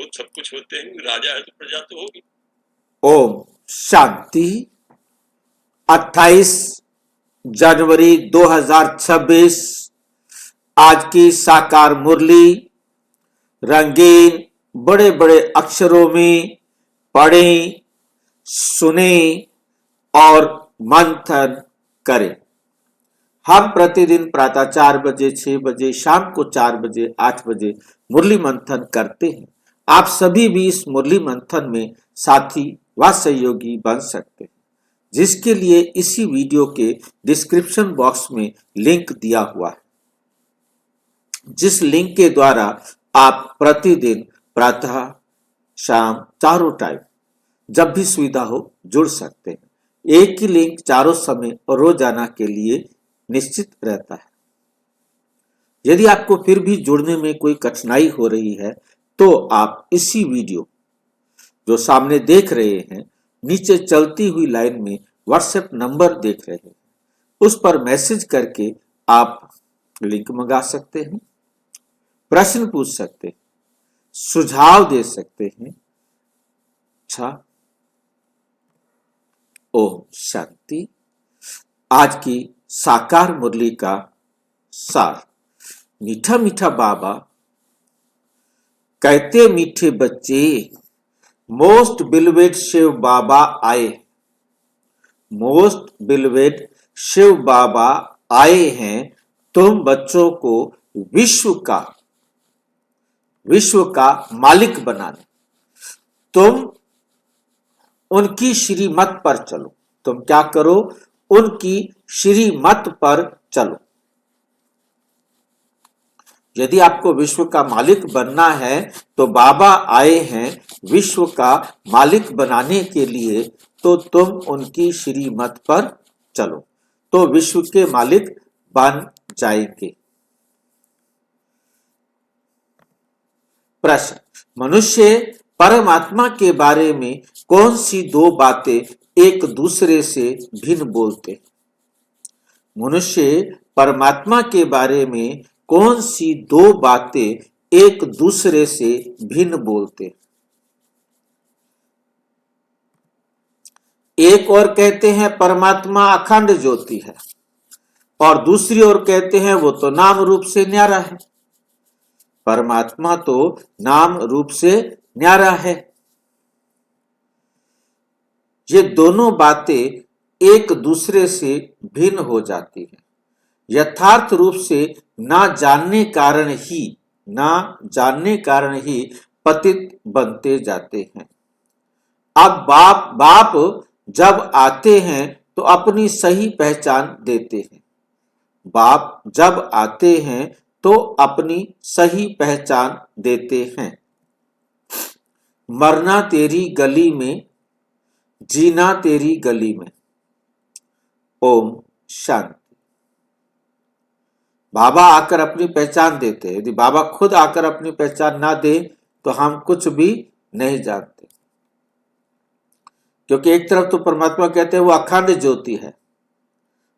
खुद सब कुछ होते हैं, राजा है तो प्रजा तो होगी। ओम शांति। 28 जनवरी 2026 आज की साकार मुरली रंगीन बड़े बड़े अक्षरों में पढ़ें, सुने और मंथन करें। हम प्रतिदिन प्रातः 4 बजे, 6 बजे, शाम को 4 बजे, 8 बजे मुरली मंथन करते हैं। आप सभी भी इस मुरली मंथन में साथी व सहयोगी बन सकते हैं, जिसके लिए इसी वीडियो के डिस्क्रिप्शन बॉक्स में लिंक दिया हुआ है, जिस लिंक के द्वारा आप प्रतिदिन प्रातः शाम चारों टाइम जब भी सुविधा हो जुड़ सकते हैं। एक ही लिंक चारों समय और रोजाना के लिए निश्चित रहता है। यदि आपको फिर भी जुड़ने में कोई कठिनाई हो रही है तो आप इसी वीडियो जो सामने देख रहे हैं, नीचे चलती हुई लाइन में व्हाट्सएप नंबर देख रहे हैं, उस पर मैसेज करके आप लिंक मंगा सकते हैं, प्रश्न पूछ सकते हैं, सुझाव दे सकते हैं। अच्छा, ओम शांति। आज की साकार मुरली का सार। मीठा मीठा बाबा कहते मीठे बच्चे, मोस्ट बिलवेड शिव बाबा आए। मोस्ट बिलवेड शिव बाबा आए हैं तुम बच्चों को विश्व का मालिक बनाने। तुम उनकी श्रीमत पर चलो। तुम क्या करो? उनकी श्रीमत पर चलो। यदि आपको विश्व का मालिक बनना है तो बाबा आए हैं विश्व का मालिक बनाने के लिए, तो तुम उनकी श्रीमत पर चलो, तो विश्व के मालिक बन जाएंगे। प्रश्न। मनुष्य परमात्मा के बारे में कौन सी दो बातें एक दूसरे से भिन्न बोलते? मनुष्य परमात्मा के बारे में कौन सी दो बातें एक दूसरे से भिन्न बोलते? एक और कहते हैं परमात्मा अखंड ज्योति है, और दूसरी ओर कहते हैं वो तो नाम रूप से न्यारा है। परमात्मा तो नाम रूप से न्यारा है। ये दोनों बातें एक दूसरे से भिन्न हो जाती हैं। यथार्थ रूप से ना जानने कारण ही पतित बनते जाते हैं। अब बाप जब आते हैं तो अपनी सही पहचान देते हैं। बाप जब आते हैं तो अपनी सही पहचान देते हैं। मरना तेरी गली में, जीना तेरी गली में। ओम शांति। बाबा आकर अपनी पहचान देते हैं। यदि बाबा खुद आकर अपनी पहचान ना दे तो हम कुछ भी नहीं जानते, क्योंकि एक तरफ तो परमात्मा कहते हैं वो अखंड ज्योति है।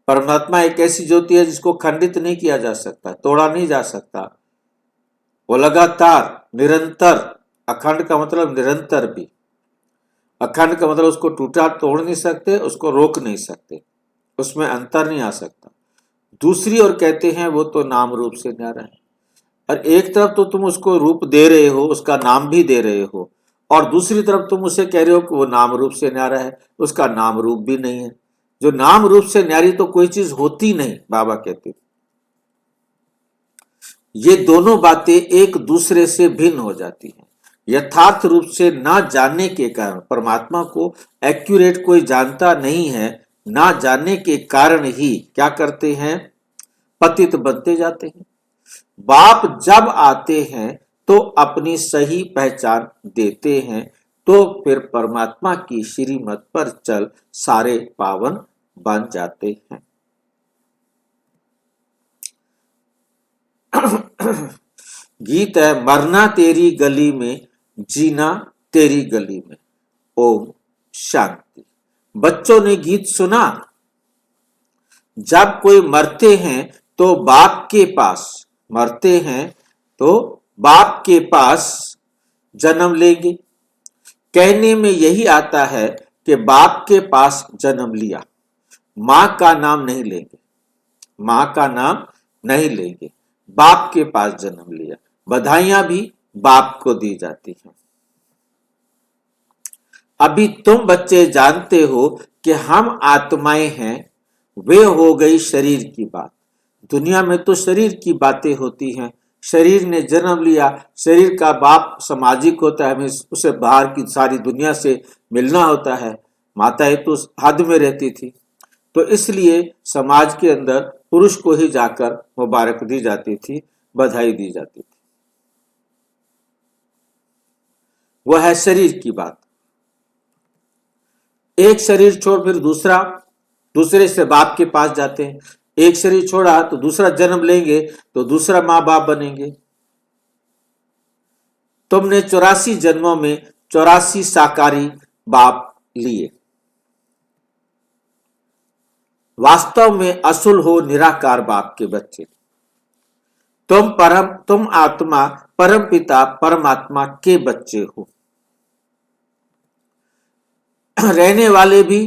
परमात्मा एक ऐसी ज्योति है जिसको खंडित नहीं किया जा सकता, तोड़ा नहीं जा सकता। वो लगातार निरंतर, अखंड का मतलब निरंतर भी, अखंड का मतलब उसको टूटा तोड़ नहीं सकते, उसको रोक नहीं सकते, उसमें अंतर नहीं आ सकता। दूसरी ओर कहते हैं वो तो नाम रूप से न्यारा है। और एक तरफ तो तुम उसको रूप दे रहे हो, उसका नाम भी दे रहे हो, और दूसरी तरफ तुम उसे कह रहे हो कि वो नाम रूप से न्यारा है, उसका नाम रूप भी नहीं है। जो नाम रूप से न्यारी तो कोई चीज होती नहीं, बाबा कहते। ये दोनों बातें एक दूसरे से भिन्न हो जाती हैं। यथार्थ रूप से ना जानने के कारण, परमात्मा को एक्यूरेट कोई जानता नहीं है, ना जानने के कारण ही क्या करते हैं? पतित बनते जाते हैं। बाप जब आते हैं तो अपनी सही पहचान देते हैं, तो फिर परमात्मा की श्रीमत पर चल सारे पावन बन जाते हैं। गीत है मरना तेरी गली में, जीना तेरी गली में। ओम शांति। बच्चों ने गीत सुना। जब कोई मरते हैं तो बाप के पास जन्म लेंगे। कहने में यही आता है कि बाप के पास जन्म लिया, मां का नाम नहीं लेंगे, मां का नाम नहीं लेंगे, बाप के पास जन्म लिया। बधाइयां भी बाप को दी जाती हैं। अभी तुम बच्चे जानते हो कि हम आत्माएं हैं, वे हो गई शरीर की बात। दुनिया में तो शरीर की बातें होती हैं, शरीर ने जन्म लिया, शरीर का बाप सामाजिक होता है, हमें उसे बाहर की सारी दुनिया से मिलना होता है। माताएं तो हद में रहती थी, तो इसलिए समाज के अंदर पुरुष को ही जाकर मुबारक दी जाती थी, बधाई दी जाती थी। वह है शरीर की बात। एक शरीर छोड़ फिर दूसरा, दूसरे से बाप के पास जाते हैं। एक शरीर छोड़ा तो दूसरा जन्म लेंगे तो दूसरा मां बाप बनेंगे। तुमने 84 जन्मों में 84 साकारी बाप लिए। वास्तव में असुल हो निराकार बाप के बच्चे। तुम आत्मा परम पिता परमात्मा के बच्चे हो। रहने वाले भी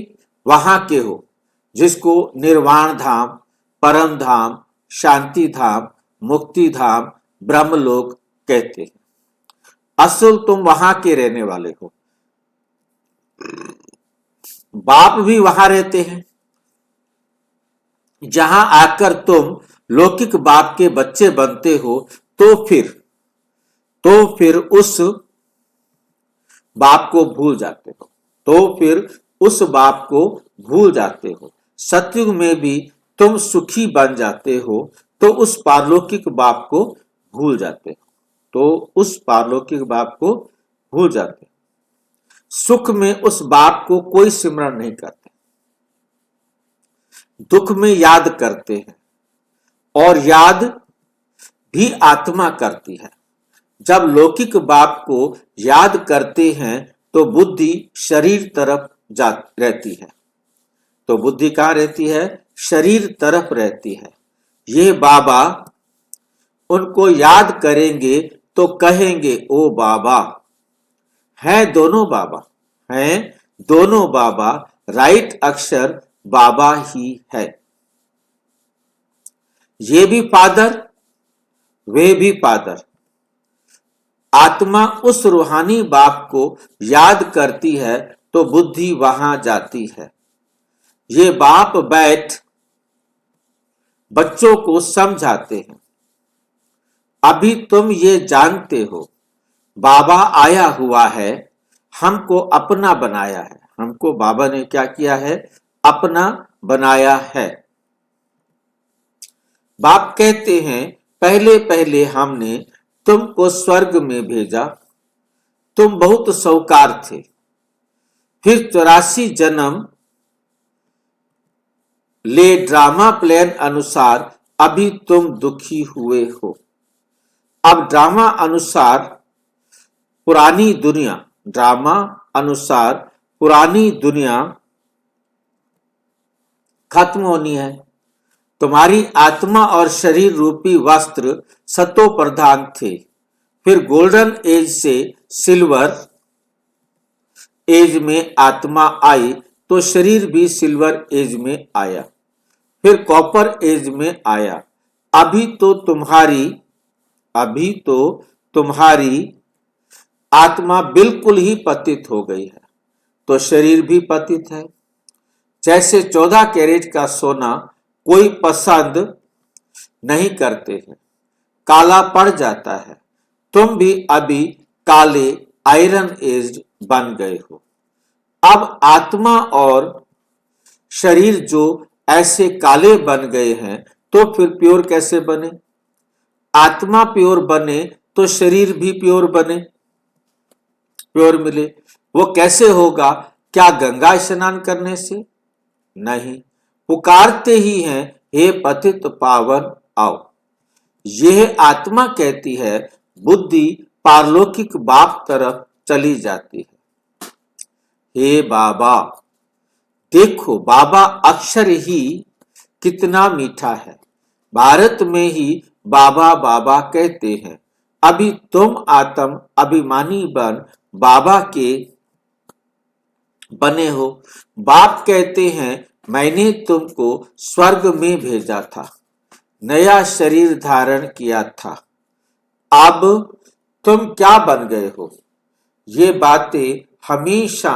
वहां के हो, जिसको निर्वाण धाम, परम धाम, शांति धाम, मुक्ति धाम, ब्रह्मलोक कहते हैं। असल तुम वहां के रहने वाले हो। बाप भी वहां रहते हैं। जहां आकर तुम लौकिक बाप के बच्चे बनते हो, तो फिर उस बाप को भूल जाते हो, सतयुग में भी तुम सुखी बन जाते हो, तो उस पारलौकिक बाप को भूल जाते हो, सुख में उस बाप को कोई सिमरण नहीं करते, दुख में याद करते हैं, और याद भी आत्मा करती है। जब लौकिक बाप को याद करते हैं तो बुद्धि शरीर तरफ रहती है। तो बुद्धि कहां रहती है? शरीर तरफ रहती है। ये बाबा उनको याद करेंगे तो कहेंगे, ओ बाबा। हैं दोनों बाबा, राइट अक्षर बाबा ही है। ये भी फादर, वे भी फादर। आत्मा उस रूहानी बाप को याद करती है तो बुद्धि वहां जाती है। ये बाप बैठ बच्चों को समझाते हैं। अभी तुम ये जानते हो, बाबा आया हुआ है, हमको अपना बनाया है। हमको बाबा ने क्या किया है? अपना बनाया है। बाप कहते हैं, पहले पहले हमने तुमको स्वर्ग में भेजा, तुम बहुत सौकार थे। फिर 84 जन्म ले ड्रामा प्लान अनुसार अभी तुम दुखी हुए हो। अब ड्रामा अनुसार पुरानी दुनिया खत्म होनी है। तुम्हारी आत्मा और शरीर रूपी वस्त्र सतो प्रधान थे। फिर गोल्डन एज से सिल्वर एज में आत्मा आई तो शरीर भी सिल्वर एज में आया, फिर कॉपर एज में आया। अभी तो तुम्हारी आत्मा बिल्कुल ही पतित हो गई है, तो शरीर भी पतित है। जैसे 14 कैरेट का सोना कोई पसंद नहीं करते हैं, काला पड़ जाता है। तुम भी अभी काले आयरन एज्ड बन गए हो। अब आत्मा और शरीर जो ऐसे काले बन गए हैं, तो फिर प्योर कैसे बने? आत्मा प्योर बने तो शरीर भी प्योर बने, प्योर मिले। वो कैसे होगा? क्या गंगा स्नान करने से? नहीं, पुकारते ही हैं, हे पतित पावन आओ। यह आत्मा कहती है, बुद्धि पारलौकिक बाप तरफ चली जाती है। हे बाबा, देखो बाबा अक्षर ही कितना मीठा है। भारत में ही बाबा बाबा कहते हैं, अभी तुम आत्म अभिमानी बन बाबा के बने हो। बाप कहते हैं मैंने तुमको स्वर्ग में भेजा था, नया शरीर धारण किया था, अब तुम क्या बन गए हो। ये बातें हमेशा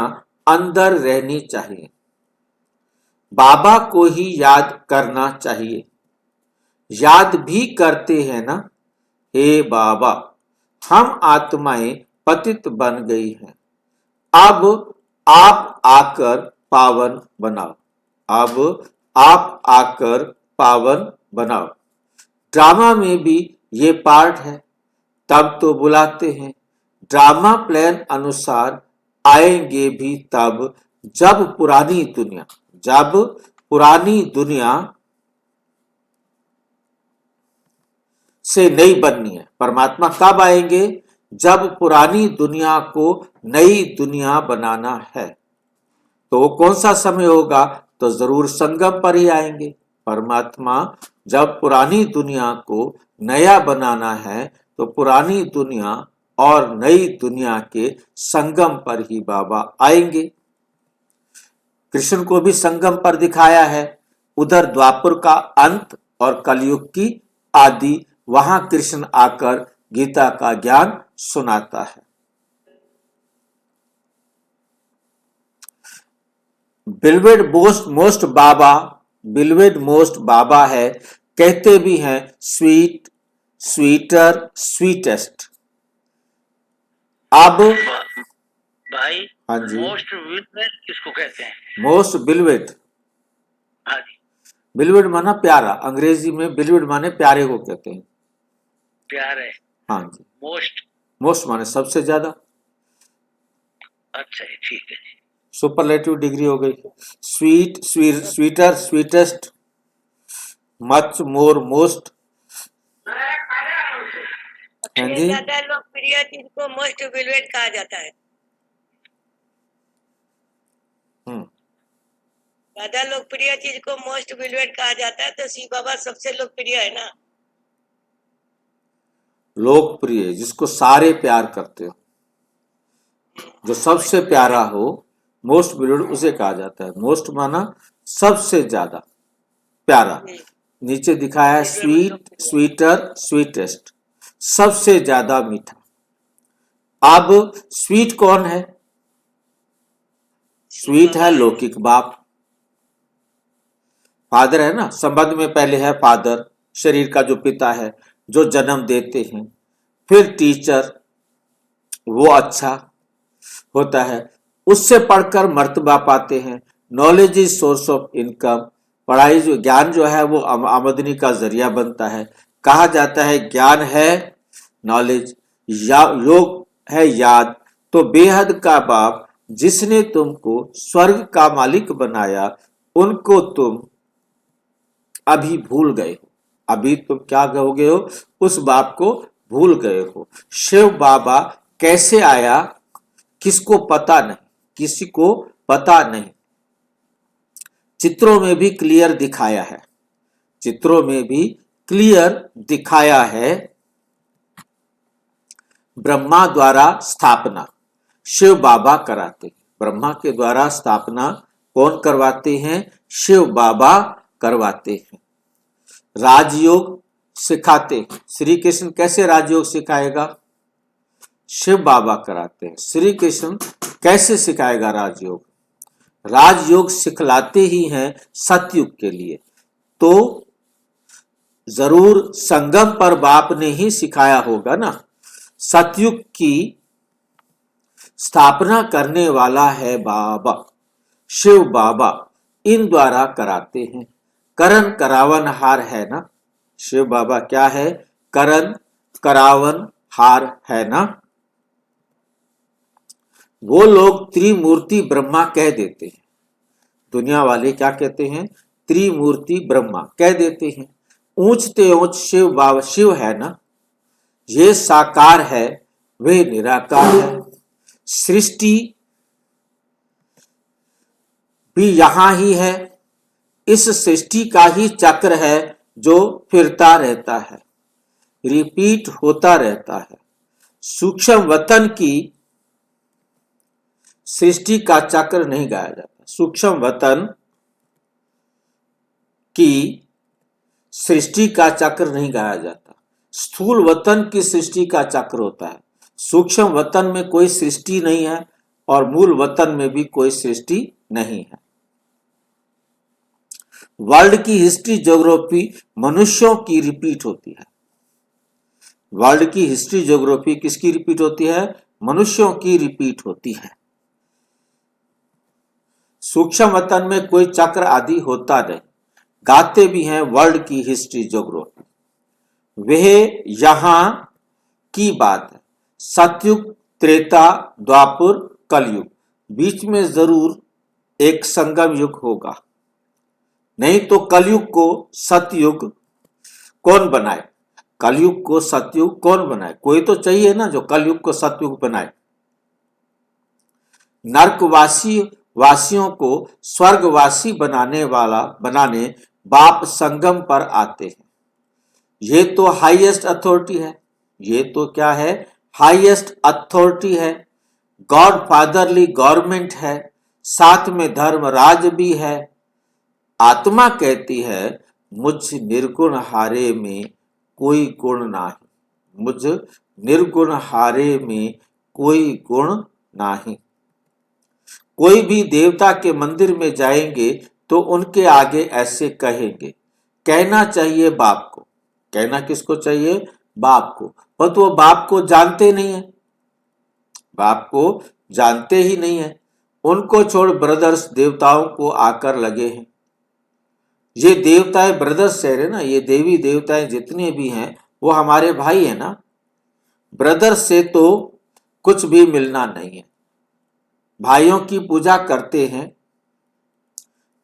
अंदर रहनी चाहिए। बाबा को ही याद करना चाहिए। याद भी करते हैं ना, हे बाबा हम आत्माएं पतित बन गई हैं, अब आप आकर पावन बनाओ। अब आप आकर पावन बनाओ। ड्रामा में भी ये पार्ट है, तब तो बुलाते हैं। ड्रामा प्लान अनुसार आएंगे भी तब जब पुरानी दुनिया से नई बननी है। परमात्मा कब आएंगे? जब पुरानी दुनिया को नई दुनिया बनाना है। तो वो कौन सा समय होगा? तो जरूर संगम पर ही आएंगे। परमात्मा जब पुरानी दुनिया को नया बनाना है तो पुरानी दुनिया और नई दुनिया के संगम पर ही बाबा आएंगे। कृष्ण को भी संगम पर दिखाया है। उधर द्वापर का अंत और कलयुग की आदि, वहां कृष्ण आकर गीता का ज्ञान सुनाता है। बिलवेड मोस्ट बाबा है। कहते भी हैं स्वीट, स्वीटर, स्वीटेस्ट। अब भाई हाँ जी, मोस्ट विलवेड किसको कहते हैं? Most beloved. हाँ जी, बिलवेड माना प्यारा, अंग्रेजी में बिलवेड माने प्यारे को कहते हैं। प्यार है। हाँ जी, मोस्ट माने सबसे ज्यादा। अच्छा है, ठीक है जी। सुपरलेटिव डिग्री हो गई। स्वीटर, स्वीटेस्ट, मच, मोर, मोस्ट। हाँ जी, ज्यादा लोकप्रिय चीज को मोस्ट विलवेड कहा जाता है। ज्यादा लोकप्रिय चीज को मोस्ट विलवेड कहा जाता है, तो शिव बाबा सबसे लोकप्रिय है ना। लोकप्रिय जिसको सारे प्यार करते हो, जो सबसे प्यारा हो, मोस्ट बिलोड उसे कहा जाता है। मोस्ट माना सबसे ज्यादा प्यारा। नीचे दिखाया है स्वीट, स्वीटर, स्वीटेस्ट, सबसे ज्यादा मीठा। अब स्वीट कौन है? स्वीट है लौकिक बाप, फादर है ना। संबंध में पहले है फादर, शरीर का जो पिता है, जो जन्म देते हैं। फिर टीचर, वो अच्छा होता है, उससे पढ़कर मर्तबा पाते हैं। Knowledge is source of income, पढ़ाई जो ज्ञान जो है वो आमदनी का जरिया बनता है। कहा जाता है ज्ञान है नॉलेज, योग है याद। तो बेहद का बाप जिसने तुमको स्वर्ग का मालिक बनाया, उनको तुम अभी भूल गए हो। अभी तुम क्या हो गए हो? उस बाप को भूल गए हो। शिव बाबा कैसे आया किसको पता नहीं, किसी को पता नहीं। चित्रों में भी क्लियर दिखाया है, चित्रों में भी क्लियर दिखाया है। ब्रह्मा द्वारा स्थापना शिव बाबा कराते हैं। ब्रह्मा के द्वारा स्थापना कौन करवाते हैं? शिव बाबा करवाते हैं। राजयोग सिखाते हैं। श्री कृष्ण कैसे राजयोग सिखाएगा? शिव बाबा कराते हैं। श्री कृष्ण कैसे सिखाएगा राजयोग? राजयोग सिखलाते ही हैं सतयुग के लिए। तो जरूर संगम पर बाप ने ही सिखाया होगा ना। सतयुग की स्थापना करने वाला है बाबा, शिव बाबा। इन द्वारा कराते हैं। करण करावन हार है ना। शिव बाबा क्या है? करण करावन हार है ना। वो लोग त्रिमूर्ति ब्रह्मा कह देते हैं। दुनिया वाले क्या कहते हैं? त्रिमूर्ति ब्रह्मा कह देते हैं। ऊंचते ऊंच शिव बाबा शिव है ना। ये साकार है, वे निराकार है। सृष्टि भी यहां ही है। इस सृष्टि का ही चक्र है जो फिरता रहता है। रिपीट होता रहता है। सूक्ष्म वतन की सृष्टि का चक्र नहीं गाया जाता। सूक्ष्म वतन की सृष्टि का चक्र नहीं गाया जाता। स्थूल वतन की सृष्टि का चक्र होता है। सूक्ष्म वतन में कोई सृष्टि नहीं है और मूल वतन में भी कोई सृष्टि नहीं है। वर्ल्ड की हिस्ट्री ज्योग्राफी मनुष्यों की रिपीट होती है। वर्ल्ड की हिस्ट्री ज्योग्राफी किसकी रिपीट होती है? मनुष्यों की रिपीट होती है। सूक्ष्म वतन में कोई चक्र आदि होता नहीं। गाते भी हैं वर्ल्ड की हिस्ट्री ज्योग्राफी। वह यहां की बात है। सतयुग, त्रेता, द्वापर, कलयुग, बीच में जरूर एक संगम युग होगा। नहीं तो कलयुग को सतयुग कौन बनाए? कलयुग को सतयुग कौन बनाए? कोई तो चाहिए ना जो कलयुग को सतयुग बनाए। वासियों को स्वर्गवासी बनाने बाप संगम पर आते हैं। ये तो हाईएस्ट अथॉरिटी है। ये तो क्या है? हाईएस्ट अथॉरिटी है। गॉड फादरली गवर्नमेंट है। साथ में धर्मराज भी है। आत्मा कहती है मुझ निर्गुण हारे में कोई गुण नहीं। मुझ निर्गुण हारे में कोई गुण नहीं। कोई भी देवता के मंदिर में जाएंगे तो उनके आगे ऐसे कहेंगे। कहना चाहिए बाप को। कहना किसको चाहिए? बाप को। पर तो वो बाप को जानते नहीं है। बाप को जानते ही नहीं है। उनको छोड़ ब्रदर्स देवताओं को आकर लगे हैं। ये देवताएं ब्रदर्स कह रहे ना, ये देवी देवताएं जितने भी हैं वो हमारे भाई है ना। ब्रदर्स से तो कुछ भी मिलना नहीं है। भाइयों की पूजा करते हैं,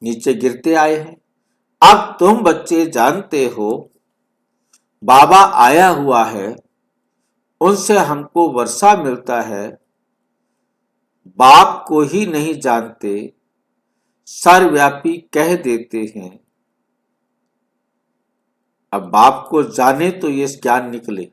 नीचे गिरते आए हैं। अब तुम बच्चे जानते हो बाबा आया हुआ है, उनसे हमको वर्षा मिलता है। बाप को ही नहीं जानते, सर्वव्यापी कह देते हैं। अब बाप को जाने तो ये ज्ञान निकले।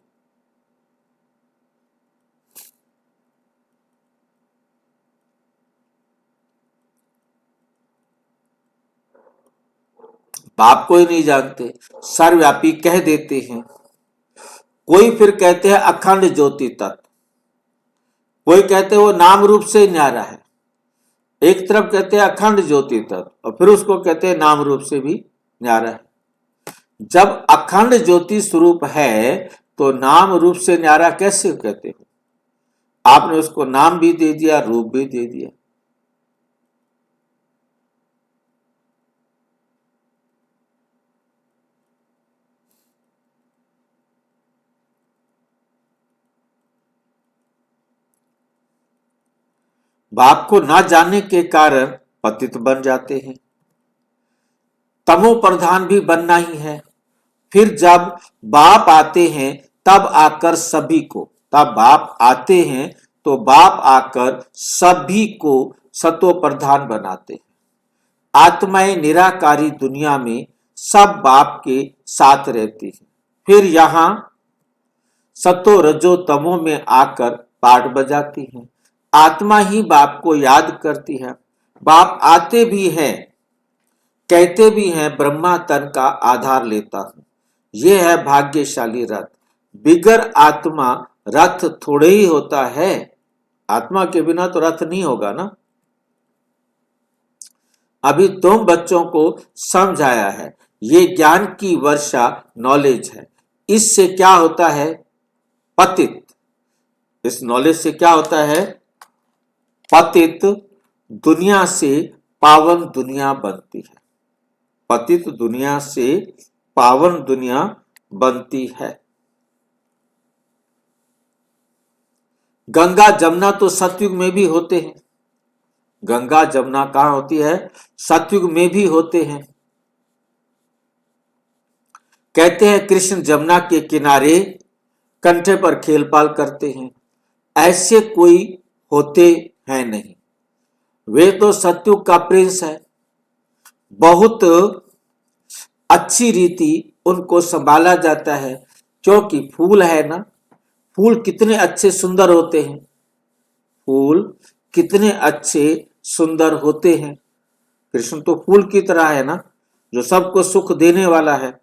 बाप को ही नहीं जानते, सर्वव्यापी कह देते हैं। कोई फिर कहते हैं अखंड ज्योति तत्व, कोई कहते हैं वो नाम रूप से न्यारा है। एक तरफ कहते हैं अखंड ज्योति तत्व और फिर उसको कहते हैं नाम रूप से भी न्यारा है। जब अखंड ज्योति स्वरूप है तो नाम रूप से न्यारा कैसे कहते हो? आपने उसको नाम भी दे दिया, रूप भी दे दिया। बाप को ना जानने के कारण पतित बन जाते हैं। तमो प्रधान भी बनना ही है। फिर जब बाप आते हैं तब आकर सभी को, तब बाप आते हैं तो बाप आकर सभी को सतो प्रधान बनाते हैं। आत्माएं निराकारी दुनिया में सब बाप के साथ रहती है। फिर यहां सतो रजो तमो में आकर पाठ बजाती हैं। आत्मा ही बाप को याद करती है। बाप आते भी हैं, कहते भी हैं ब्रह्मा तन का आधार लेता हूं। यह है भाग्यशाली रथ। बिगर आत्मा रथ थोड़े ही होता है। आत्मा के बिना तो रथ नहीं होगा ना। अभी तुम बच्चों को समझाया है। ये ज्ञान की वर्षा नॉलेज है। इससे क्या होता है? पतित। इस नॉलेज से क्या होता है? पतित दुनिया से पावन दुनिया बनती है। पतित दुनिया से पावन दुनिया बनती है। गंगा जमुना तो सतयुग में भी होते हैं। गंगा जमुना कहां होती है? सतयुग में भी होते हैं। कहते हैं कृष्ण जमुना के किनारे कंठे पर खेलपाल करते हैं। ऐसे कोई होते हैं नहीं। वे तो सतयुग का प्रिंस है। बहुत अच्छी रीति उनको संभाला जाता है। क्योंकि फूल है ना, फूल कितने अच्छे सुंदर होते हैं, फूल कितने अच्छे सुंदर होते हैं। कृष्ण तो फूल की तरह है ना, जो सबको सुख देने वाला है।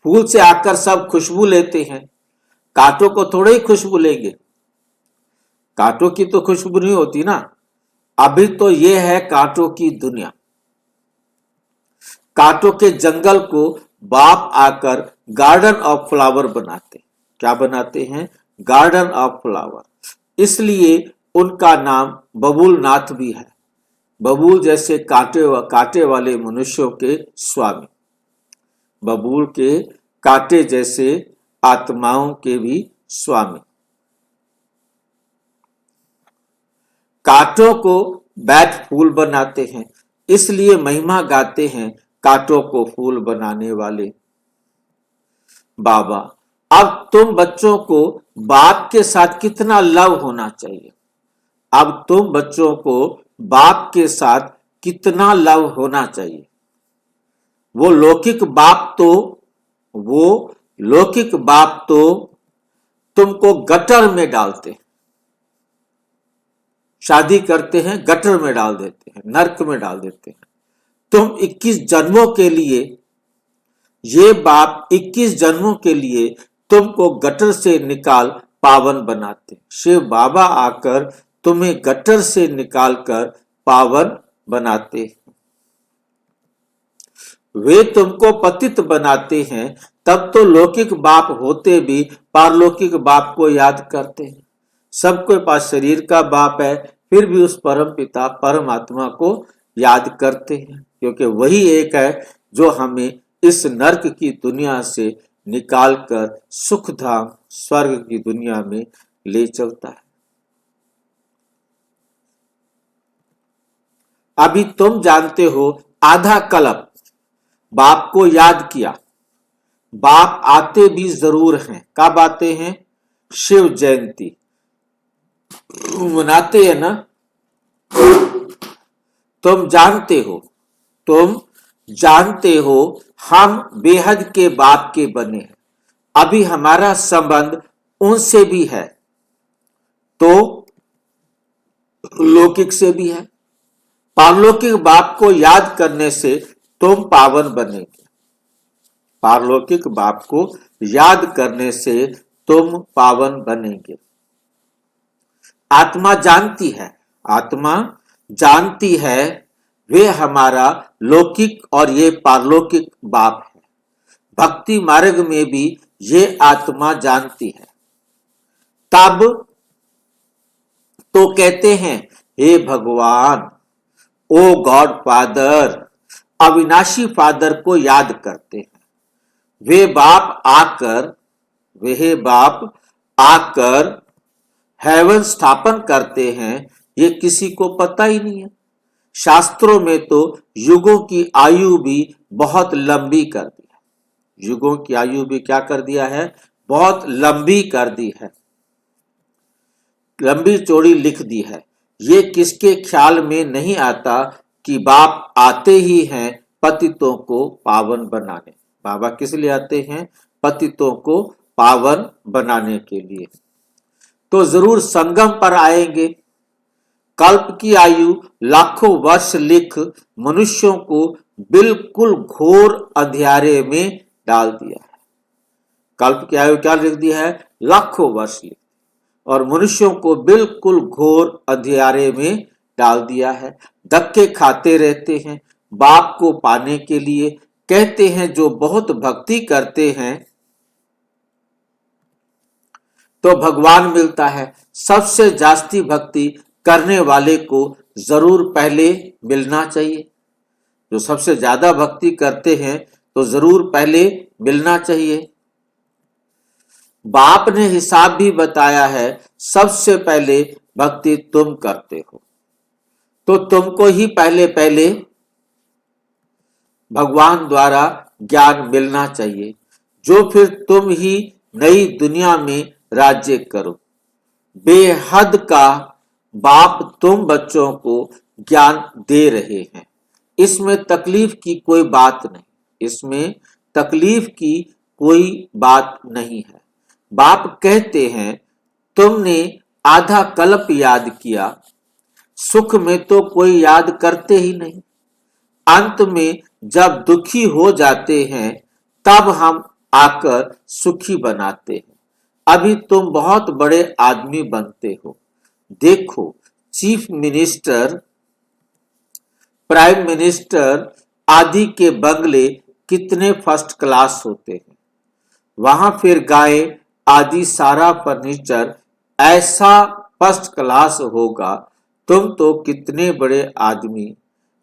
फूल से आकर सब खुशबू लेते हैं, कांटों को थोड़े ही खुशबू लेंगे, कांटों की तो खुशबू नहीं होती ना। अभी तो ये है कांटों की दुनिया। कांटों के जंगल को बाप आकर गार्डन ऑफ फ्लावर बनाते। क्या बनाते हैं? Garden of flower. इसलिए उनका नाम बबूल नाथ भी है। बबूल जैसे कांटे वाले मनुष्यों के स्वामी, बबूल के कांटे जैसे आत्माओं के भी स्वामी। कांटों को बैठ फूल बनाते हैं, इसलिए महिमा गाते हैं कांटों को फूल बनाने वाले बाबा। अब तुम बच्चों को बाप के साथ कितना लव होना चाहिए। अब तुम बच्चों को बाप के साथ कितना लव होना चाहिए। वो लौकिक बाप तो तुमको गटर में डालते हैं, शादी करते हैं गटर में डाल देते हैं, नरक में डाल देते हैं। तुम 21 जन्मों के लिए, ये बाप 21 जन्मों के लिए तुमको गटर से निकाल पावन बनाते। शिव बाबा आकर तुम्हें गटर से निकालकर पावन बनाते। वे तुमको पतित बनाते हैं, तब तो लौकिक बाप होते भी पारलौकिक बाप को याद करते हैं। सबके पास शरीर का बाप है, फिर भी उस परम पिता परमात्मा को याद करते हैं, क्योंकि वही एक है जो हमें इस नरक की दुनिया से निकालकर सुख धाम स्वर्ग की दुनिया में ले चलता है। अभी तुम जानते हो, आधा कल्प बाप को याद किया। बाप आते भी जरूर हैं। कब आते हैं? शिव जयंती मनाते हैं ना। तुम जानते हो हम बेहद के बाप के बने हैं। अभी हमारा संबंध उनसे भी है, तो लौकिक से भी है। पारलौकिक बाप को याद करने से तुम पावन बनेंगे। पारलौकिक बाप को याद करने से तुम पावन बनेंगे। आत्मा जानती है वे हमारा लौकिक और ये पारलौकिक बाप है। भक्ति मार्ग में भी ये आत्मा जानती है। तब तो कहते हैं, हे भगवान, ओ गॉड फादर, अविनाशी फादर को याद करते हैं। वे बाप आकर हेवन स्थापन करते हैं, ये किसी को पता ही नहीं है। शास्त्रों में तो युगों की आयु भी बहुत लंबी कर दी है। युगों की आयु भी क्या कर दिया है? बहुत लंबी कर दी है, लंबी चौड़ी लिख दी है। ये किसके ख्याल में नहीं आता कि बाप आते ही हैं पतितों को पावन बनाने। बाबा किस लिए आते हैं? पतितों को पावन बनाने के लिए। तो जरूर संगम पर आएंगे। कल्प की आयु लाखों वर्ष लिख मनुष्यों को बिल्कुल घोर अंधियारे में डाल दिया है। कल्प की आयु क्या लिख दिया है? लाखों वर्ष लिख, और मनुष्यों को बिल्कुल घोर अंधियारे में डाल दिया है। धक्के खाते रहते हैं बाप को पाने के लिए। कहते हैं जो बहुत भक्ति करते हैं तो भगवान मिलता है। सबसे जास्ती भक्ति करने वाले को जरूर पहले मिलना चाहिए। जो सबसे ज्यादा भक्ति करते हैं तो जरूर पहले मिलना चाहिए। बाप ने हिसाब भी बताया है, सबसे पहले भक्ति तुम करते हो, तो तुमको ही पहले भगवान द्वारा ज्ञान मिलना चाहिए, जो फिर तुम ही नई दुनिया में राज्य करो। बेहद का बाप तुम बच्चों को ज्ञान दे रहे हैं। इसमें तकलीफ की कोई बात नहीं, इसमें तकलीफ की कोई बात नहीं है। बाप कहते हैं, तुमने आधा कल्प याद किया, सुख में तो कोई याद करते ही नहीं। अंत में जब दुखी हो जाते हैं तब हम आकर सुखी बनाते हैं। अभी तुम बहुत बड़े आदमी बनते हो। देखो, चीफ मिनिस्टर, प्राइम मिनिस्टर आदि के बंगले कितने फर्स्ट क्लास होते हैं। वहां फिर गाय आदि सारा फर्नीचर ऐसा फर्स्ट क्लास होगा। तुम तो कितने बड़े आदमी,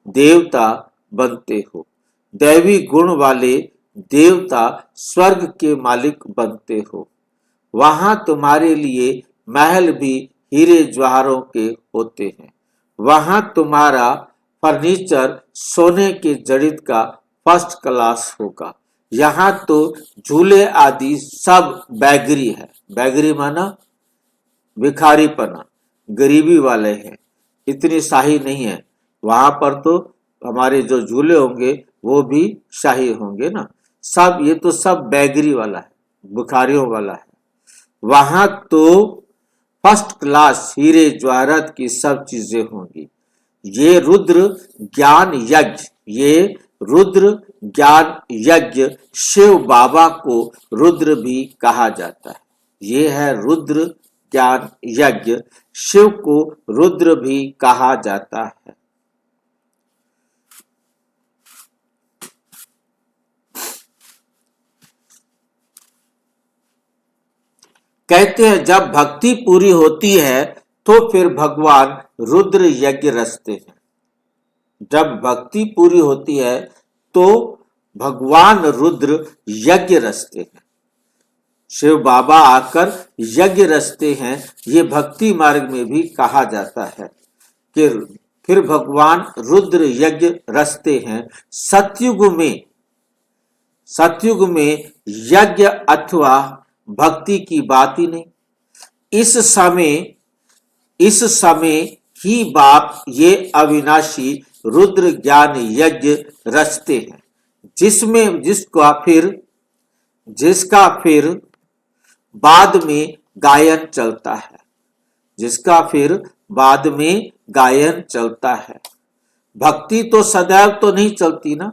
देवता बनते हो। दैवी गुण वाले देवता, स्वर्ग के मालिक बनते हो। वहां तुम्हारे लिए महल भी हीरे जवाहरों के होते हैं। वहां तुम्हारा फर्नीचर सोने के जड़ित का फर्स्ट क्लास होगा। यहाँ तो झूले आदि सब बैगरी है। बैगरी माना भिखारीपना, गरीबी वाले हैं, इतनी शाही नहीं है। वहां पर तो हमारे जो झूले होंगे वो भी शाही होंगे ना। सब ये तो सब बैगरी वाला है, भिखारियों वाला है। वहां तो फर्स्ट क्लास हीरे जवाहरात की सब चीजें होंगी। ये रुद्र ज्ञान यज्ञ, ये रुद्र ज्ञान यज्ञ, शिव बाबा को रुद्र भी कहा जाता है। ये है रुद्र ज्ञान यज्ञ, शिव को रुद्र भी कहा जाता है। कहते हैं जब भक्ति पूरी होती है तो फिर भगवान रुद्र यज्ञ रचते हैं। जब भक्ति पूरी होती है तो भगवान रुद्र यज्ञ रचते हैं। शिव बाबा आकर यज्ञ रचते हैं। ये भक्ति मार्ग में भी कहा जाता है कि फिर भगवान रुद्र यज्ञ रचते हैं। सतयुग में यज्ञ अथवा भक्ति की बात ही नहीं। इस समय ही बाप ये अविनाशी रुद्र ज्ञान यज्ञ रचते हैं, जिसका फिर बाद में गायन चलता है। जिसका फिर बाद में गायन चलता है। भक्ति तो सदैव तो नहीं चलती ना।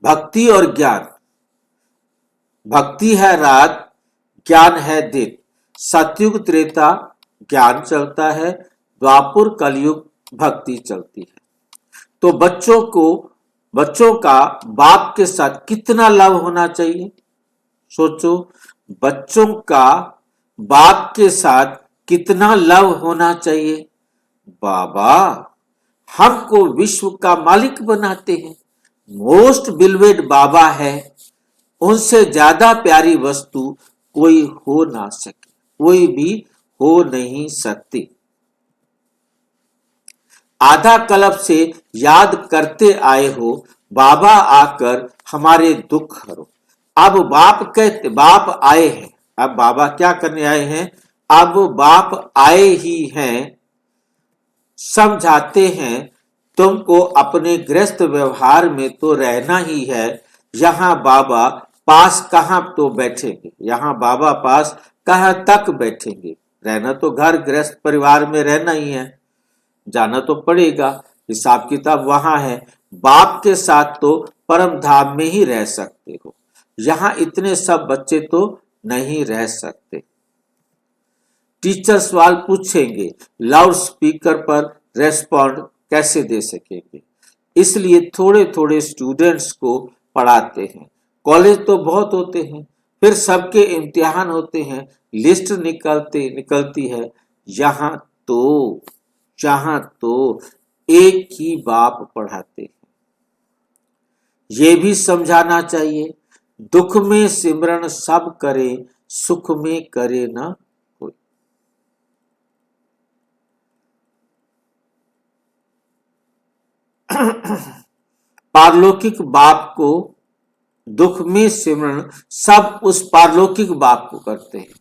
भक्ति और ज्ञान, भक्ति है रात, ज्ञान है दिन। सतयुग त्रेता ज्ञान चलता है, द्वापुर कलयुग भक्ति चलती है। तो बच्चों का बाप के साथ कितना लव होना चाहिए। सोचो, बच्चों का बाप के साथ कितना लव होना चाहिए। बाबा हमको विश्व का मालिक बनाते हैं, मोस्ट बिलवेड बाबा है। उनसे ज्यादा प्यारी वस्तु कोई हो ना सके, कोई भी हो नहीं सकती। आधा कल्प से याद करते आए हो, बाबा आकर हमारे दुख हरो। अब बाप आए हैं। अब बाबा क्या करने आए हैं। अब बाप आए ही हैं, समझाते हैं तुमको अपने गृहस्थ व्यवहार में तो रहना ही है। यहाँ बाबा पास कहाँ तो बैठेंगे, यहाँ बाबा पास कहाँ तक बैठेंगे। रहना तो घर गृहस्थ परिवार में रहना ही है, जाना तो पड़ेगा। हिसाब किताब वहां है। बाप के साथ तो परम धाम में ही रह सकते हो, यहाँ इतने सब बच्चे तो नहीं रह सकते। टीचर सवाल पूछेंगे, लाउड स्पीकर पर रेस्पॉन्ड कैसे दे सकेंगे। इसलिए थोड़े थोड़े स्टूडेंट्स को पढ़ाते हैं। कॉलेज तो बहुत होते हैं, फिर सबके इम्तिहान होते हैं, लिस्ट निकलती है। यहाँ तो एक ही बाप पढ़ाते हैं। ये भी समझाना चाहिए, दुख में सिमरन सब करे, सुख में करे ना कोई। पारलौकिक बाप को दुख में सिमरन सब उस पारलौकिक बाप को करते हैं।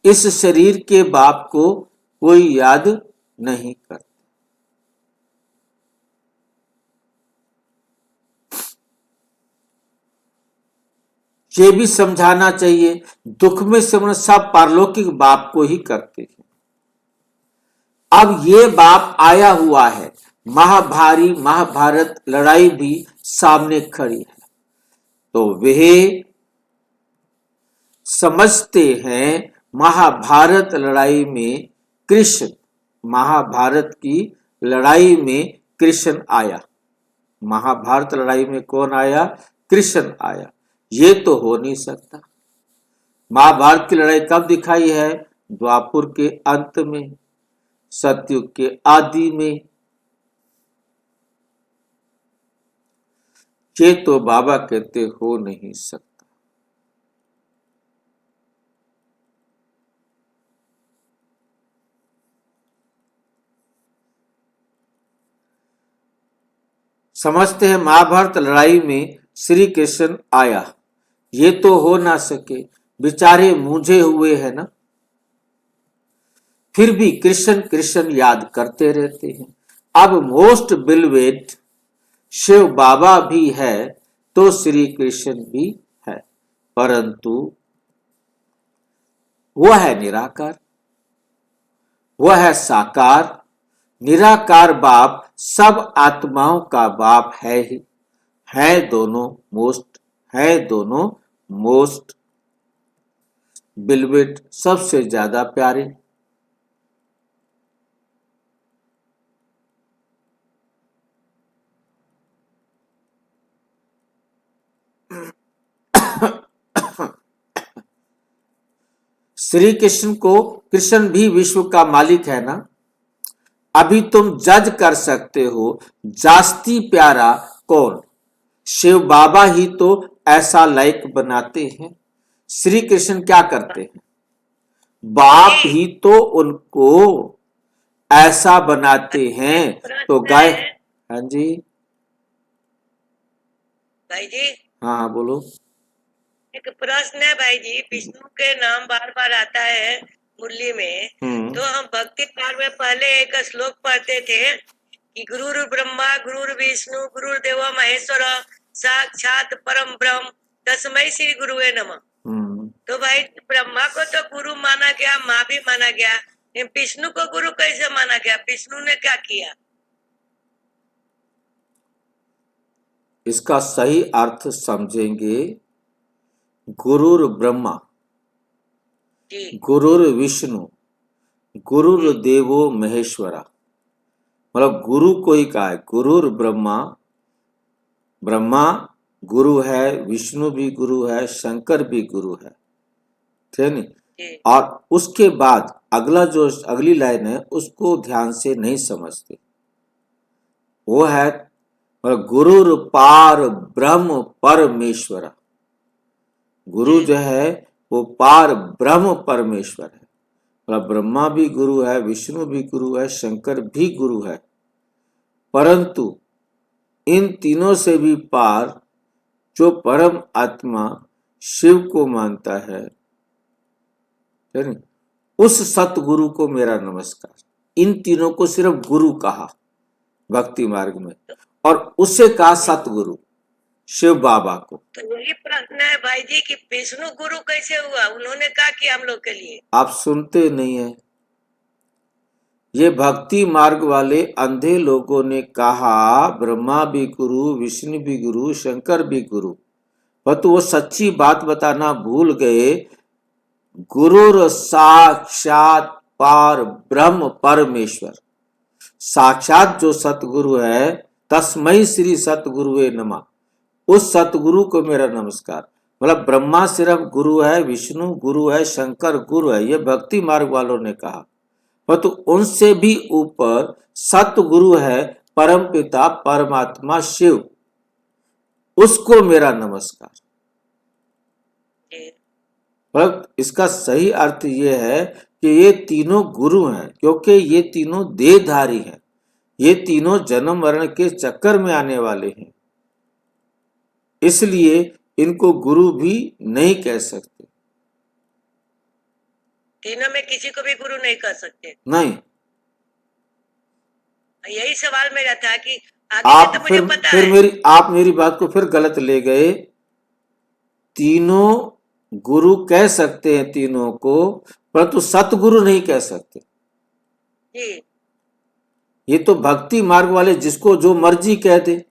इस शरीर के बाप को कोई याद नहीं करता। ये भी समझाना चाहिए, दुख में सिमरण सब पारलौकिक बाप को ही करते हैं। अब ये बाप आया हुआ है, महाभारी महाभारत लड़ाई भी सामने खड़ी है, तो वे समझते हैं महाभारत लड़ाई में कृष्ण, महाभारत की लड़ाई में कृष्ण आया। महाभारत लड़ाई में कौन आया? कृष्ण आया। ये तो हो नहीं सकता। महाभारत की लड़ाई कब दिखाई है? द्वापुर के अंत में, सतयुग के आदि में। ये तो बाबा कहते हो नहीं सकता। समझते हैं महाभारत लड़ाई में श्री कृष्ण आया, ये तो हो ना सके, बेचारे मूंझे हुए हैं ना, फिर भी कृष्ण कृष्ण याद करते रहते हैं। अब मोस्ट बिलवेड शिव बाबा भी है तो श्री कृष्ण भी है, परंतु वह है निराकार, वह है साकार। निराकार बाप सब आत्माओं का बाप है ही, है दोनों मोस्ट, है दोनों मोस्ट बिलवेड, सबसे ज्यादा प्यारे। श्री कृष्ण को, कृष्ण भी विश्व का मालिक है ना। अभी तुम जज कर सकते हो जास्ती प्यारा कौन? शिव बाबा ही तो ऐसा लायक बनाते हैं। श्री कृष्ण क्या करते हैं? बाप ही तो उनको ऐसा बनाते हैं। तो गाय, हाँ जी, भाई जी हाँ बोलो। एक प्रश्न है भाई जी, विष्णु के नाम बार बार आता है मुरली में, तो हम भक्ति पार में पहले एक श्लोक पढ़ते थे कि गुरुर ब्रह्मा गुरुर विष्णु गुरुर्देव महेश्वर साक्षात परम ब्रह्म तस्मै श्री गुरुवे नमः। तो भाई ब्रह्मा को तो गुरु माना गया, माँ भी माना गया, विष्णु को गुरु कैसे माना गया? विष्णु ने क्या किया? इसका सही अर्थ समझेंगे, गुरुर ब्रह्मा, गुरुर विष्णु, गुरुर देवो महेश्वरा, मतलब गुरु को ही कहा है। गुरुर ब्रह्मा, ब्रह्मा गुरु है, विष्णु भी गुरु है, शंकर भी गुरु है, ठीक है। और उसके बाद अगला जो अगली लाइन है उसको ध्यान से नहीं समझते, वो है गुरुर पार ब्रह्म परमेश्वरा। गुरु जो है वो पार ब्रह्म परमेश्वर है, मतलब ब्रह्मा भी गुरु है, विष्णु भी गुरु है, शंकर भी गुरु है, परंतु इन तीनों से भी पार जो परम आत्मा शिव को मानता है, उस सतगुरु को मेरा नमस्कार। इन तीनों को सिर्फ गुरु कहा भक्ति मार्ग में, और उसे कहा सतगुरु शिव बाबा को। तो यही प्रश्न है भाई जी कि विष्णु गुरु कैसे हुआ? उन्होंने क्या किया हम लोग के लिए? आप सुनते नहीं है। ये भक्ति मार्ग वाले अंधे लोगों ने कहा ब्रह्मा भी गुरु, विष्णु भी गुरु, शंकर भी गुरु, परंतु वो सच्ची बात बताना भूल गए। गुरुर साक्षात पार ब्रह्म परमेश्वर, साक्षात जो सतगुरु है, तस्मै श्री सतगुरुवे नमः, उस सतगुरु को मेरा नमस्कार। मतलब ब्रह्मा सिर्फ गुरु है, विष्णु गुरु है, शंकर गुरु है, ये भक्ति मार्ग वालों ने कहा, परंतु उनसे भी ऊपर सतगुरु है परम पिता परमात्मा शिव, उसको मेरा नमस्कार। मतलब इसका सही अर्थ ये है कि ये तीनों गुरु हैं, क्योंकि ये तीनों देहधारी हैं, ये तीनों जन्म मरण के चक्कर में आने वाले हैं, इसलिए इनको गुरु भी नहीं कह सकते। तीनों में किसी को भी गुरु नहीं कर सकते? नहीं। यही सवाल मेरा था कि आगे आप तो मुझे पता फिर है। आप मेरी बात को फिर गलत ले गए। तीनों गुरु कह सकते हैं तीनों को, परंतु सतगुरु नहीं कह सकते। जी ये तो भक्ति मार्ग वाले जिसको जो मर्जी कह दे,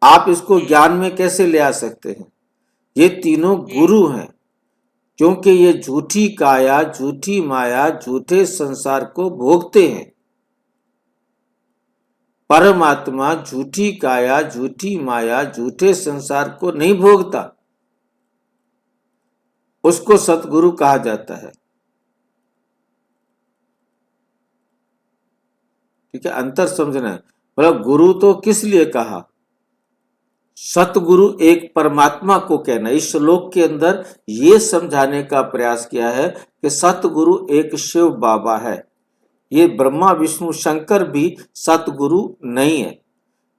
आप इसको ज्ञान में कैसे ले आ सकते हैं? ये तीनों गुरु हैं, क्योंकि ये झूठी काया, झूठी माया, झूठे संसार को भोगते हैं। परमात्मा झूठी काया, झूठी माया, झूठे संसार को नहीं भोगता, उसको सतगुरु कहा जाता है। ठीक है, अंतर समझना है। मतलब गुरु तो किस लिए कहा? सतगुरु एक परमात्मा को कहना। इस श्लोक के अंदर ये समझाने का प्रयास किया है कि सतगुरु एक शिव बाबा है। ये ब्रह्मा विष्णु शंकर भी सतगुरु नहीं है।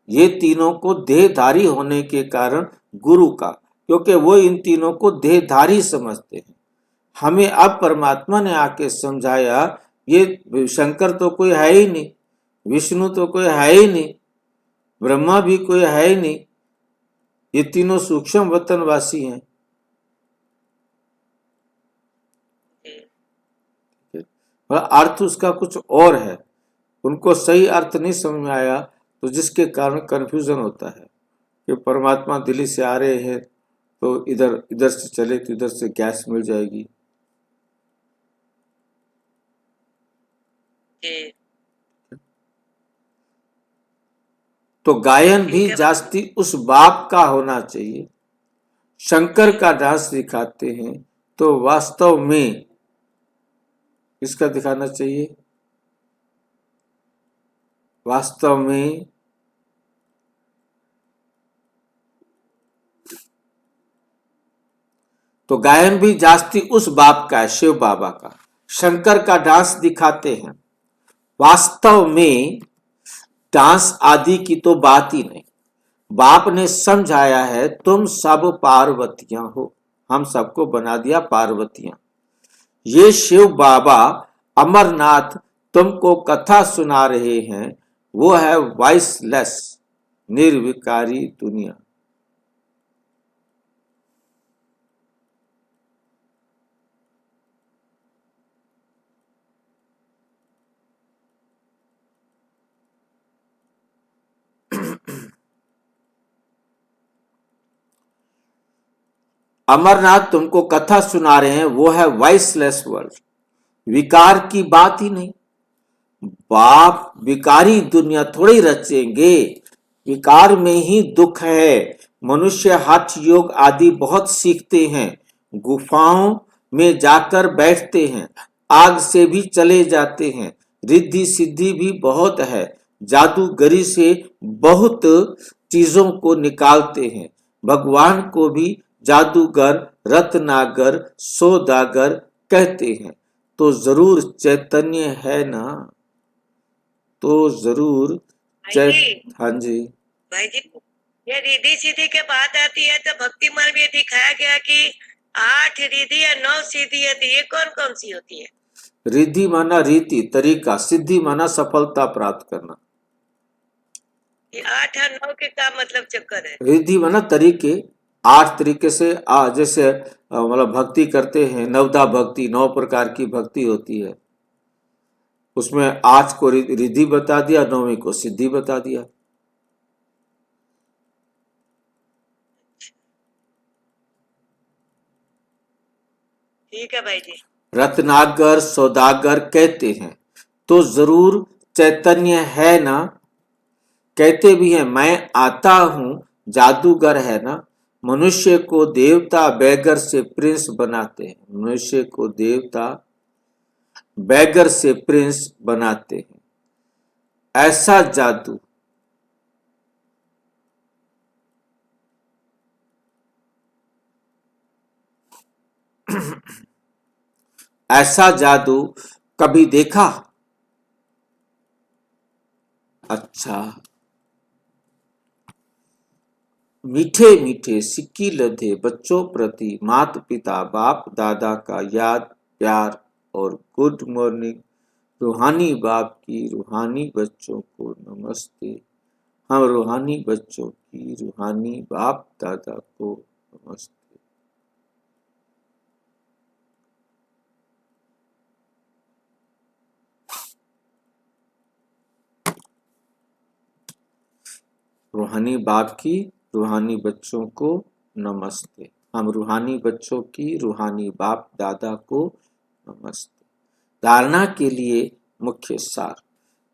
ये तीनों को देहधारी होने के कारण गुरु का, क्योंकि वो इन तीनों को देहधारी समझते हैं। हमें अब परमात्मा ने आके समझाया, ये शंकर तो कोई है ही नहीं, विष्णु तो कोई है ही नहीं, ब्रह्मा भी कोई है ही नहीं, ये तीनों सूक्ष्म वतनवासी हैं। और अर्थ उसका कुछ और है, उनको सही अर्थ नहीं समझ में आया, तो जिसके कारण कंफ्यूजन होता है कि परमात्मा दिल्ली से आ रहे हैं तो इधर से चले तो इधर से गैस मिल जाएगी। तो गायन भी जास्ती उस बाप का होना चाहिए। शंकर का डांस दिखाते हैं तो वास्तव में किसका दिखाना चाहिए? वास्तव में तो गायन भी जास्ती उस बाप का है, शिव बाबा का। शंकर का डांस दिखाते हैं, वास्तव में डांस आदि की तो बात ही नहीं। बाप ने समझाया है, तुम सब पार्वतियां हो, हम सबको बना दिया पार्वतियां। ये शिव बाबा अमरनाथ तुमको कथा सुना रहे हैं, वो है वॉइसलेस, निर्विकारी दुनिया। अमरनाथ तुमको कथा सुना रहे हैं, वो है वॉइसलेस वर्ल्ड, विकार की बात ही नहीं। बाप विकारी दुनिया थोड़ी रचेंगे, विकार में ही दुख है। मनुष्य हठ योग आदि बहुत सीखते हैं, गुफाओं में जाकर बैठते हैं, आग से भी चले जाते हैं, रिद्धि सिद्धि भी बहुत है, जादूगरी से बहुत चीजों को निकालते हैं। भगवान को भी जादूगर, रत्नागर, सौदागर कहते हैं, तो जरूर चैतन्य है ना? तो जरूर हाँ जी भाई जी, ये रिद्धि सिद्धि के बात आती है तो भक्ति मार्ग में दिखाया गया कि 8 रिद्धि या 9 सिद्धि होती है, कौन कौन सी होती है? रिद्धि माना रीति तरीका, सिद्धि माना सफलता प्राप्त करना। ये 8 और 9 के क्या मतलब चक्कर है? रिद्धि माना तरीके, 8 तरीके से जैसे मतलब भक्ति करते हैं, नवदा भक्ति, 9 प्रकार की भक्ति होती है, उसमें 8 को रिद्धि बता दिया, 9वीं को सिद्धि बता दिया। ठीक है भाई जी। रत्नागर, सौदागर कहते हैं, तो जरूर चैतन्य है ना? कहते भी हैं मैं आता हूं, जादूगर है ना? मनुष्य को देवता बैगर से प्रिंस बनाते हैं, मनुष्य को देवता बैगर से प्रिंस बनाते हैं। ऐसा जादू ऐसा जादू कभी देखा? अच्छा, मीठे मीठे सिक्की लधे बच्चों प्रति माता पिता बाप दादा का याद प्यार और गुड मॉर्निंग। रूहानी बाप की रूहानी बच्चों को नमस्ते। हम रूहानी बच्चों की रूहानी बाप दादा को नमस्ते। रूहानी बाप की रूहानी बच्चों को नमस्ते। हम रूहानी बच्चों की रूहानी बाप दादा को नमस्ते। धारणा के लिए मुख्य सार।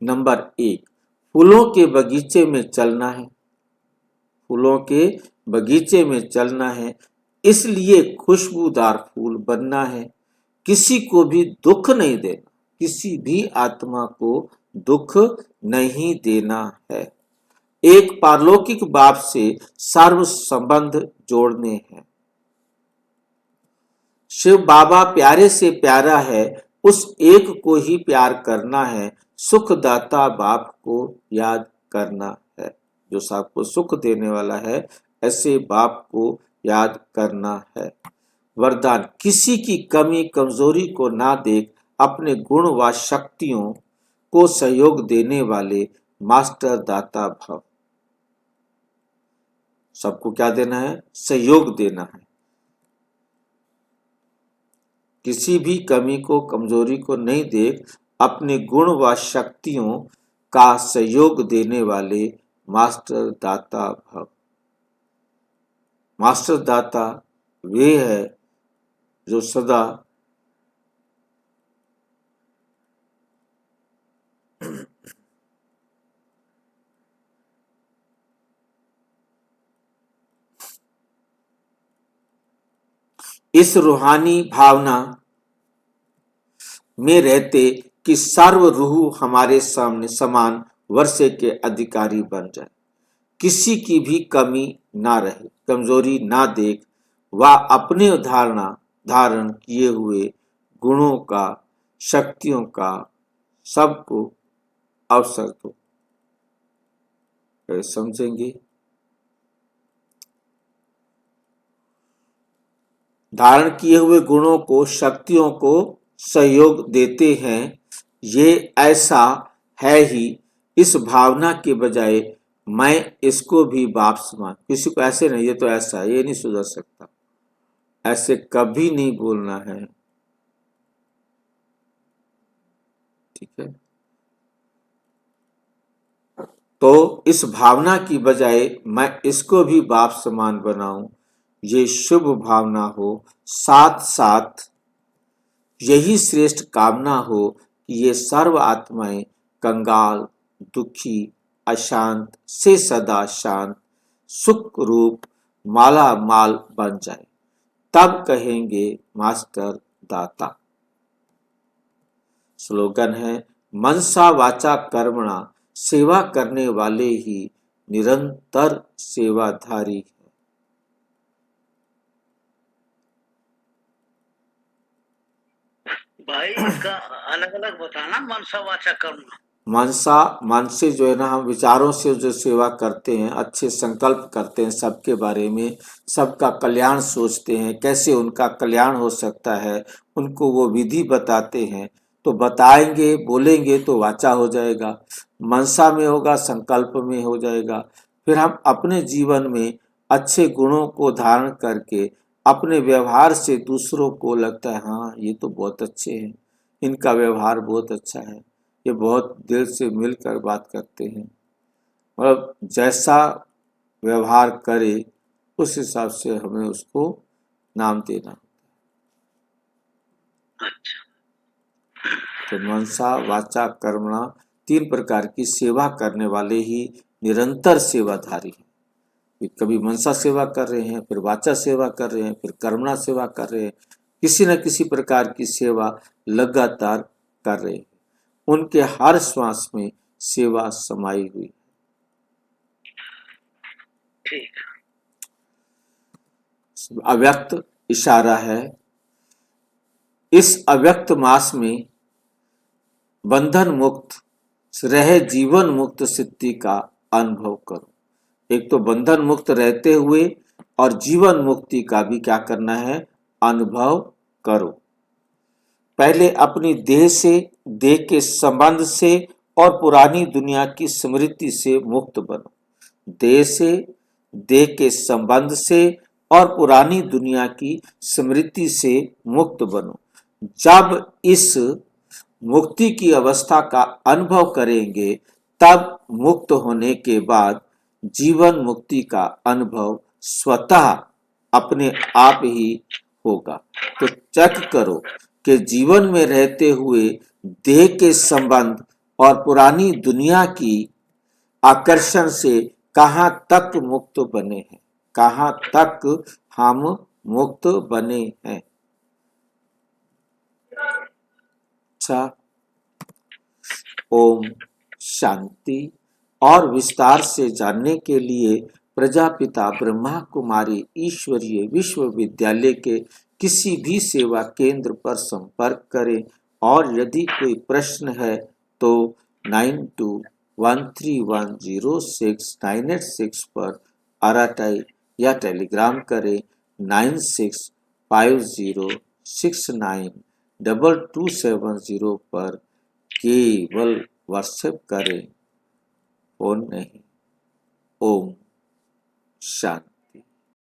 नंबर 1, फूलों के बगीचे में चलना है। फूलों के बगीचे में चलना है, इसलिए खुशबूदार फूल बनना है। किसी को भी दुख नहीं देना, किसी भी आत्मा को दुख नहीं देना है। एक पारलौकिक बाप से सर्व संबंध जोड़ने हैं। शिव बाबा प्यारे से प्यारा है, उस एक को ही प्यार करना है। सुखदाता बाप को याद करना है, जो सबको सुख देने वाला है, ऐसे बाप को याद करना है। वरदान, किसी की कमी कमजोरी को ना देख अपने गुण व शक्तियों को सहयोग देने वाले मास्टर दाता भव। सबको क्या देना है? सहयोग देना है। किसी भी कमी को कमजोरी को नहीं देख अपने गुण व शक्तियों का सहयोग देने वाले मास्टर दाता भव। मास्टर दाता वे है जो सदा इस रूहानी भावना में रहते कि सर्व रूह हमारे सामने समान वर्षे के अधिकारी बन जाए। किसी की भी कमी ना रहे, कमजोरी ना देख वह अपने धारण किए हुए गुणों का, शक्तियों का सबको अवसर दो। समझेंगे? धारण किए हुए गुणों को, शक्तियों को सहयोग देते हैं। ये ऐसा है ही, इस भावना के बजाय मैं इसको भी बाप समान। किसी को ऐसे नहीं, ये तो ऐसा है, ये नहीं सुधर सकता, ऐसे कभी नहीं बोलना है। ठीक है, तो इस भावना की बजाय मैं इसको भी बाप समान बनाऊं, ये शुभ भावना हो। साथ साथ यही श्रेष्ठ कामना हो कि ये सर्व आत्माएं कंगाल, दुखी, अशांत से सदा शांत, सुख रूप माला माल बन जाए। तब कहेंगे मास्टर दाता। स्लोगन है, मनसा वाचा कर्मणा, सेवा करने वाले ही निरंतर सेवाधारी है। भाई इसका अलग अलग बताना, मनसा वाचा कर्म। मनसा, मन से जो है ना, हम विचारों से जो सेवा करते हैं, अच्छे संकल्प करते हैं, सबके बारे में, सबका कल्याण सोचते हैं, कैसे उनका कल्याण हो सकता है, उनको वो विधि बताते हैं। तो बताएंगे, बोलेंगे तो वाचा हो जाएगा, मनसा में होगा, संकल्प में हो जाएगा। फिर हम अपने जीवन में अच्छे गुणों को धारण करके अपने व्यवहार से दूसरों को लगता है, हाँ ये तो बहुत अच्छे हैं, इनका व्यवहार बहुत अच्छा है, ये बहुत दिल से मिलकर बात करते हैं। मतलब जैसा व्यवहार करे उस हिसाब से हमें उसको नाम देना। अच्छा। तो मनसा वाचा कर्मणा, 3 प्रकार की सेवा करने वाले ही निरंतर सेवाधारी हैं। कभी मनसा सेवा कर रहे हैं, फिर वाचा सेवा कर रहे हैं, फिर कर्मणा सेवा कर रहे हैं, किसी न किसी प्रकार की सेवा लगातार कर रहे हैं। उनके हर श्वास में सेवा समाई हुई। ठीक। अव्यक्त इशारा है, इस अव्यक्त मास में बंधन मुक्त रहे जीवन मुक्त स्थिति का अनुभव करो। एक तो बंधन मुक्त रहते हुए और जीवन मुक्ति का भी क्या करना है? अनुभव करो। पहले अपनी देह से, देह के संबंध से और पुरानी दुनिया की स्मृति से मुक्त बनो। देह से, देह के संबंध से और पुरानी दुनिया की स्मृति से मुक्त बनो। जब इस मुक्ति की अवस्था का अनुभव करेंगे, तब मुक्त होने के बाद जीवन मुक्ति का अनुभव स्वतः अपने आप ही होगा। तो चेक करो कि जीवन में रहते हुए देह के संबंध और पुरानी दुनिया की आकर्षण से कहाँ तक मुक्त बने हैं, कहाँ तक हम मुक्त बने हैं। अच्छा, ओम शांति। और विस्तार से जानने के लिए प्रजापिता ब्रह्मा कुमारी ईश्वरीय विश्वविद्यालय के किसी भी सेवा केंद्र पर संपर्क करें और यदि कोई प्रश्न है तो 9213106986 पर RTI या टेलीग्राम करें 9650692270 पर केवल व्हाट्सएप करें, फोन नहीं। ओम शांति।